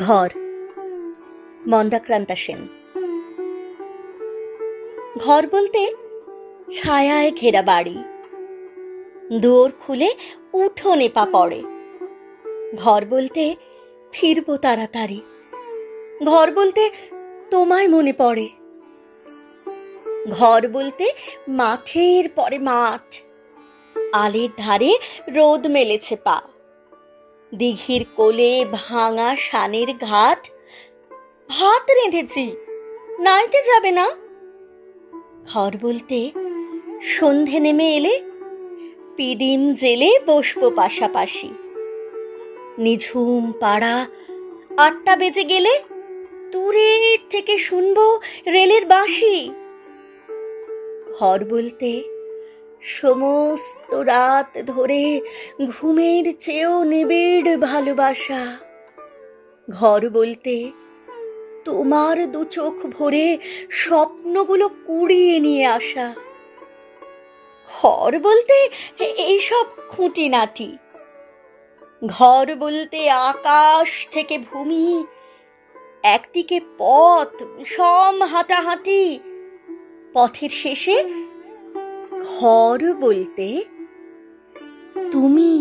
ঘর, মন্দাক্রান্তা সেন। ঘর বলতে ছায়ায় ঘেরা বাড়ি, দুয়ার খুলে উঠোনে পা পড়ে। ঘর বলতে ফিরবো তাড়াতাড়ি, ঘর বলতে তোমায় মনে পড়ে। ঘর বলতে মাঠের পরে মাঠ, আলের ধারে রোদ মেলেছে পা, দিঘির কোলে ভাঙা শানের ঘাট, ভাত রেঁধেছি নাইতে যাবে না। ঘর বলতে সন্ধে নেমে এলে পিদিম জেলে বসবো পাশাপাশি, নিঝুম পাড়া 8টা বেজে গেলে দূরের থেকে শুনবো রেলের বাঁশি। ঘর বলতে সমস্ত রাত ধরে ঘুমের চেয়েও নিবিড় ভালোবাসা। ঘর বলতে তোমার 2 চোখ ভরে স্বপ্নগুলো কুড়িয়ে নিয়ে আসা। ঘর বলতে এইসব খুঁটিনাটি। ঘর বলতে আকাশ থেকে ভূমি, একদিকে পথ বিষম হাঁটাহাঁটি, পথের শেষে ঘর বলতে তুমি।